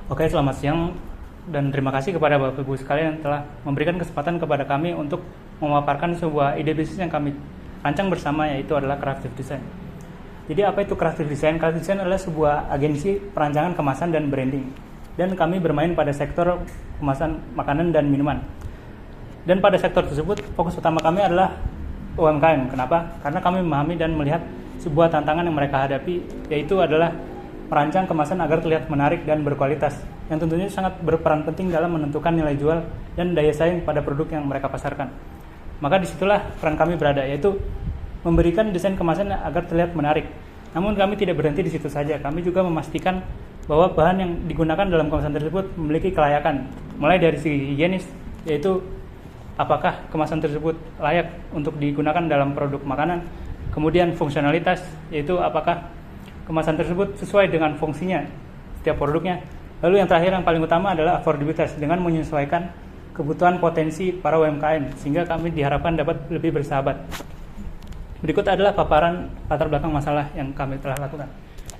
Oke, selamat siang dan terima kasih kepada Bapak Ibu sekalian yang telah memberikan kesempatan kepada kami untuk memaparkan sebuah ide bisnis yang kami rancang bersama, yaitu adalah Craftive Design. Jadi apa itu Craftive Design? Craftive Design adalah sebuah agensi perancangan kemasan dan branding. Dan kami bermain pada sektor kemasan makanan dan minuman. Dan pada sektor tersebut fokus utama kami adalah UMKM. Kenapa? Karena kami memahami dan melihat sebuah tantangan yang mereka hadapi, yaitu adalah merancang kemasan agar terlihat menarik dan berkualitas, yang tentunya sangat berperan penting dalam menentukan nilai jual dan daya saing pada produk yang mereka pasarkan. Maka disitulah peran kami berada, yaitu memberikan desain kemasan agar terlihat menarik. Namun kami tidak berhenti di situ saja, kami juga memastikan bahwa bahan yang digunakan dalam kemasan tersebut memiliki kelayakan, mulai dari segi higienis, yaitu apakah kemasan tersebut layak untuk digunakan dalam produk makanan, kemudian fungsionalitas, yaitu apakah kemasan tersebut sesuai dengan fungsinya setiap produknya. Lalu yang terakhir yang paling utama adalah affordabilitas, dengan menyesuaikan kebutuhan potensi para UMKM sehingga kami diharapkan dapat lebih bersahabat. Berikut adalah paparan latar belakang masalah yang kami telah lakukan.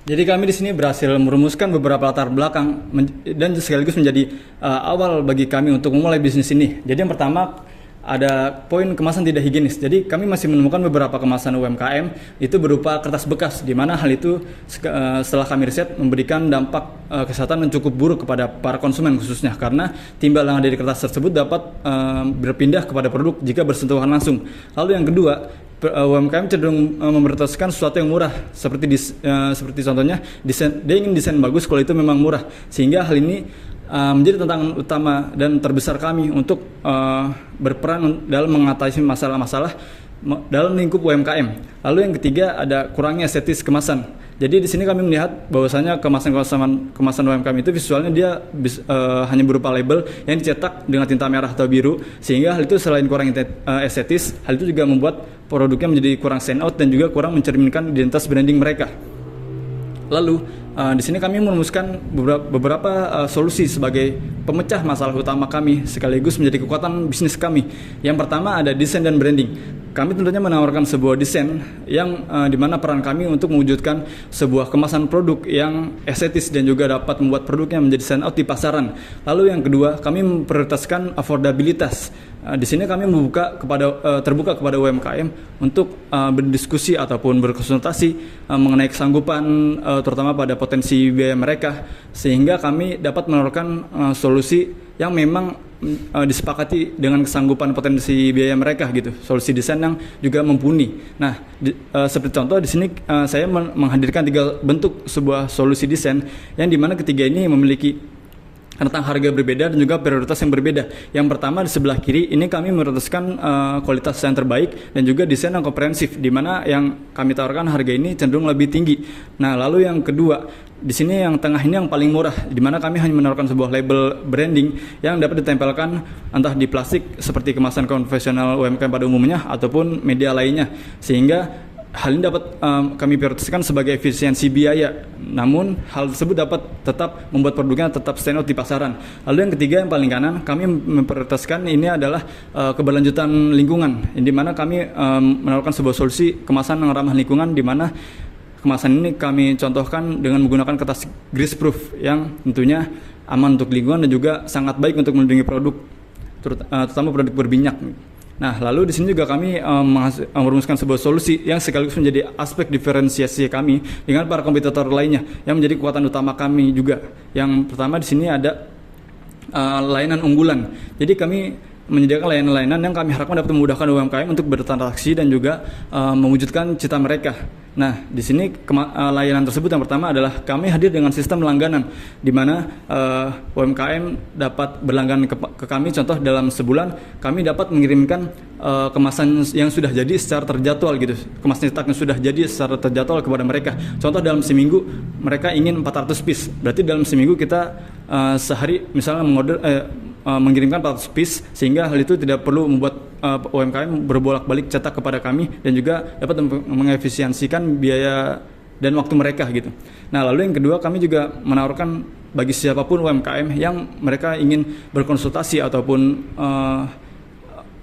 Jadi kami di sini berhasil merumuskan beberapa latar belakang dan sekaligus menjadi awal bagi kami untuk memulai bisnis ini. Jadi yang pertama ada poin kemasan tidak higienis. Jadi kami masih menemukan beberapa kemasan UMKM itu berupa kertas bekas, di mana hal itu setelah kami riset memberikan dampak kesehatan yang cukup buruk kepada para konsumen khususnya, karena timbalan dari kertas tersebut dapat berpindah kepada produk jika bersentuhan langsung. Lalu yang kedua, UMKM cenderung memprioritaskan sesuatu yang murah, seperti contohnya dia ingin desain bagus kalau itu memang murah, sehingga hal ini menjadi tantangan utama dan terbesar kami untuk berperan dalam mengatasi masalah-masalah dalam lingkup UMKM. Lalu yang ketiga ada kurangnya estetis kemasan. Jadi di sini kami melihat bahwasanya kemasan UMKM itu visualnya dia hanya berupa label yang dicetak dengan tinta merah atau biru, sehingga hal itu selain kurang estetis, hal itu juga membuat produknya menjadi kurang stand out dan juga kurang mencerminkan identitas branding mereka. Lalu di sini kami merumuskan beberapa solusi sebagai pemecah masalah utama kami sekaligus menjadi kekuatan bisnis kami. Yang pertama ada desain dan branding. Kami tentunya menawarkan sebuah desain yang dimana peran kami untuk mewujudkan sebuah kemasan produk yang estetis dan juga dapat membuat produknya menjadi stand out di pasaran. Lalu yang kedua, kami memprioritaskan affordabilitas. Di sini kami terbuka kepada UMKM untuk berdiskusi ataupun berkonsultasi mengenai kesanggupan terutama pada potensi biaya mereka, sehingga kami dapat menawarkan solusi yang memang disepakati dengan kesanggupan potensi biaya mereka gitu. Solusi desain yang juga mumpuni. Nah, seperti contoh di sini saya menghadirkan 3 bentuk sebuah solusi desain yang dimana ketiga ini memiliki tentang harga berbeda dan juga prioritas yang berbeda. Yang pertama di sebelah kiri ini kami memprioritaskan kualitas yang terbaik dan juga desain yang komprehensif, di mana yang kami tawarkan harga ini cenderung lebih tinggi. Nah, lalu yang kedua di sini yang tengah ini yang paling murah, di mana kami hanya menawarkan sebuah label branding yang dapat ditempelkan entah di plastik seperti kemasan konvensional UMKM pada umumnya ataupun media lainnya, sehingga hal ini dapat kami prioritaskan sebagai efisiensi biaya, namun hal tersebut dapat tetap membuat produknya tetap stand out di pasaran. Lalu yang ketiga yang paling kanan, kami memprioritaskan ini adalah keberlanjutan lingkungan, di mana kami menawarkan sebuah solusi kemasan yang ramah lingkungan, di mana kemasan ini kami contohkan dengan menggunakan kertas greaseproof yang tentunya aman untuk lingkungan dan juga sangat baik untuk melindungi produk, terutama produk berminyak. Nah, lalu di sini juga kami merumuskan sebuah solusi yang sekaligus menjadi aspek diferensiasi kami dengan para kompetitor lainnya yang menjadi kekuatan utama kami juga. Yang pertama di sini ada layanan unggulan. Jadi kami menyediakan layanan-layanan yang kami harapkan dapat memudahkan UMKM untuk bertransaksi dan juga mewujudkan cita mereka. Nah, di sini layanan tersebut yang pertama adalah kami hadir dengan sistem langganan, di mana UMKM dapat berlangganan ke kami. Contoh dalam sebulan kami dapat mengirimkan kemasan yang sudah jadi secara terjadwal gitu, kemasan cetak yang sudah jadi secara terjadwal kepada mereka. Contoh dalam seminggu mereka ingin 400 piece, berarti dalam seminggu kita sehari misalnya mengirimkan 400 piece, sehingga hal itu tidak perlu membuat UMKM berbolak-balik cetak kepada kami dan juga dapat mengefisiensikan biaya dan waktu mereka gitu. Nah, lalu yang kedua kami juga menawarkan bagi siapapun UMKM yang mereka ingin berkonsultasi ataupun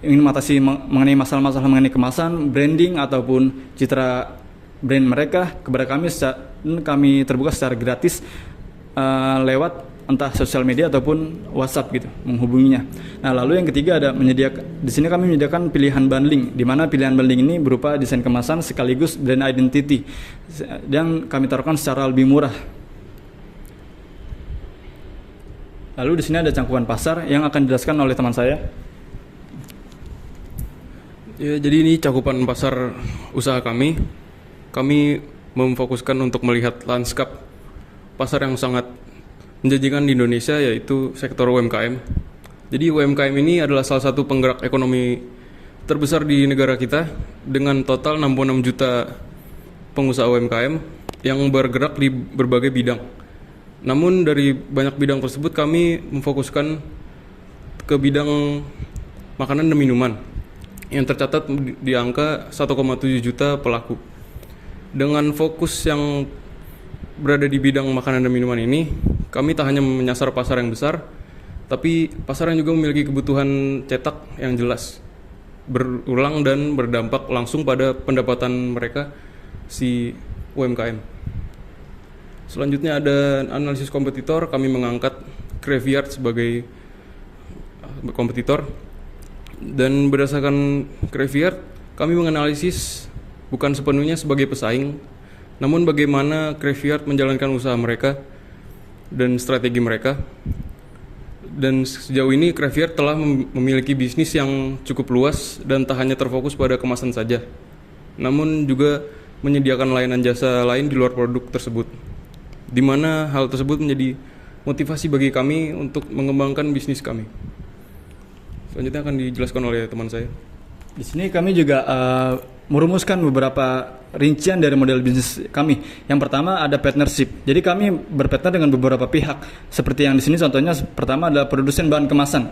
ingin mengatasi mengenai masalah-masalah mengenai kemasan, branding ataupun citra brand mereka kepada kami, kami terbuka secara gratis lewat entah sosial media ataupun WhatsApp gitu menghubunginya. Nah, lalu yang ketiga ada di sini kami menyediakan pilihan bundling, di mana pilihan bundling ini berupa desain kemasan sekaligus brand identity yang kami taruhkan secara lebih murah. Lalu di sini ada cangkupan pasar yang akan dijelaskan oleh teman saya. Ya, jadi ini cakupan pasar usaha kami. Kami memfokuskan untuk melihat lanskap pasar yang sangat menjanjikan di Indonesia, yaitu sektor UMKM. Jadi UMKM ini adalah salah satu penggerak ekonomi terbesar di negara kita dengan total 66 juta pengusaha UMKM yang bergerak di berbagai bidang. Namun dari banyak bidang tersebut kami memfokuskan ke bidang makanan dan minuman yang tercatat di angka 1,7 juta pelaku. Dengan fokus yang berada di bidang makanan dan minuman ini, kami tak hanya menyasar pasar yang besar, tapi pasar yang juga memiliki kebutuhan cetak yang jelas, berulang dan berdampak langsung pada pendapatan mereka si UMKM. Selanjutnya ada analisis kompetitor. Kami mengangkat Graveyard sebagai kompetitor, dan berdasarkan Graveyard kami menganalisis bukan sepenuhnya sebagai pesaing, namun bagaimana Graveyard menjalankan usaha mereka dan strategi mereka. Dan sejauh ini Graveyard telah memiliki bisnis yang cukup luas dan tak hanya terfokus pada kemasan saja, namun juga menyediakan layanan jasa lain di luar produk tersebut, di mana hal tersebut menjadi motivasi bagi kami untuk mengembangkan bisnis kami. Selanjutnya akan dijelaskan oleh teman saya. Di sini kami juga merumuskan beberapa rincian dari model bisnis kami. Yang pertama ada partnership. Jadi kami berpartner dengan beberapa pihak. Seperti yang di sini contohnya pertama adalah produsen bahan kemasan.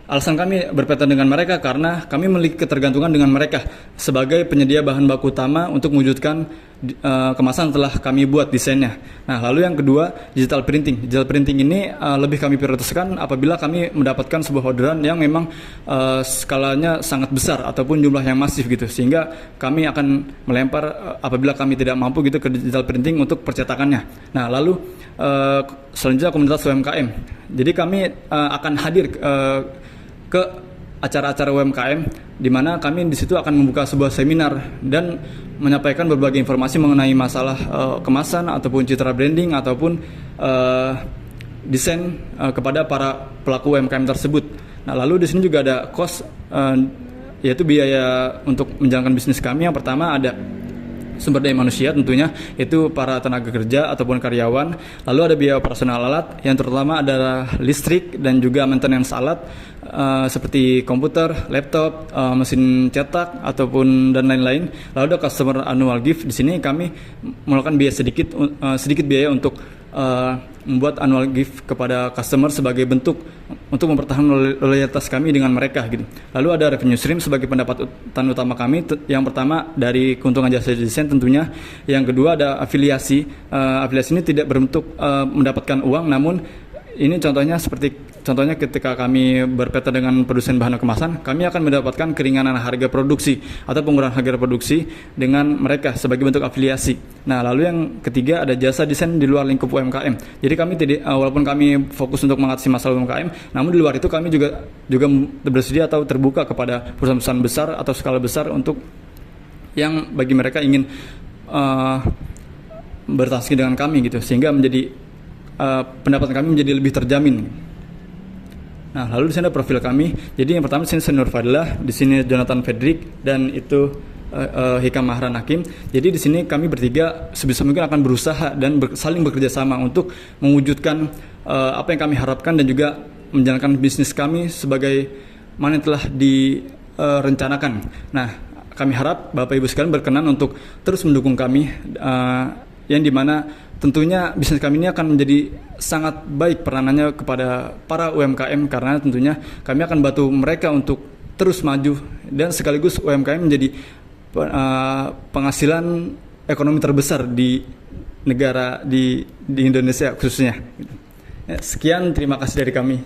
Alasan kami berpartner dengan mereka karena kami memiliki ketergantungan dengan mereka sebagai penyedia bahan baku utama untuk mewujudkan kemasan telah kami buat desainnya. Nah, lalu yang kedua digital printing. Digital printing ini lebih kami prioritaskan apabila kami mendapatkan sebuah orderan yang memang skalanya sangat besar ataupun jumlah yang masif gitu, sehingga kami akan melempar apabila kami tidak mampu gitu ke digital printing untuk percetakannya. Nah, lalu selanjutnya komunitas UMKM. Jadi kami akan hadir ke acara-acara UMKM, di mana kami di situ akan membuka sebuah seminar dan menyampaikan berbagai informasi mengenai masalah kemasan ataupun citra branding ataupun desain kepada para pelaku UMKM tersebut. Nah, lalu di sini juga ada cost, yaitu biaya untuk menjalankan bisnis kami. Yang pertama ada sumber daya manusia, tentunya itu para tenaga kerja ataupun karyawan. Lalu ada biaya operasional alat yang terutama adalah listrik dan juga maintenance alat seperti komputer, laptop, mesin cetak ataupun dan lain-lain. Lalu ada customer annual gift. Di sini kami melakukan biaya sedikit biaya untuk membuat annual gift kepada customer sebagai bentuk untuk mempertahankan loyalitas kami dengan mereka gitu. Lalu ada revenue stream sebagai pendapatan utama kami. Yang pertama dari keuntungan jasa desain tentunya. Yang kedua ada afiliasi. Afiliasi ini tidak berbentuk mendapatkan uang, namun ini contohnya ketika kami berpartner dengan produsen bahan kemasan, kami akan mendapatkan keringanan harga produksi atau pengurangan harga produksi dengan mereka sebagai bentuk afiliasi. Nah, lalu yang ketiga ada jasa desain di luar lingkup UMKM. Jadi kami tidak, walaupun kami fokus untuk mengatasi masalah UMKM, namun di luar itu kami juga bersedia atau terbuka kepada perusahaan-perusahaan besar atau skala besar untuk yang bagi mereka ingin bertransaksi dengan kami gitu, sehingga menjadi pendapatan kami menjadi lebih terjamin. Nah, lalu di sini ada profil kami. Jadi yang pertama di sini Senior Fadlah, di sini Jonathan Frederick, dan itu Hikam Mahran Hakim. Jadi di sini kami bertiga sebisa mungkin akan berusaha dan saling bekerja sama untuk mewujudkan apa yang kami harapkan dan juga menjalankan bisnis kami sebagai mana yang telah direncanakan. Nah, kami harap Bapak Ibu sekalian berkenan untuk terus mendukung kami, yang dimana tentunya bisnis kami ini akan menjadi sangat baik peranannya kepada para UMKM, karena tentunya kami akan bantu mereka untuk terus maju dan sekaligus UMKM menjadi penghasilan ekonomi terbesar di negara di Indonesia khususnya. Sekian, terima kasih dari kami.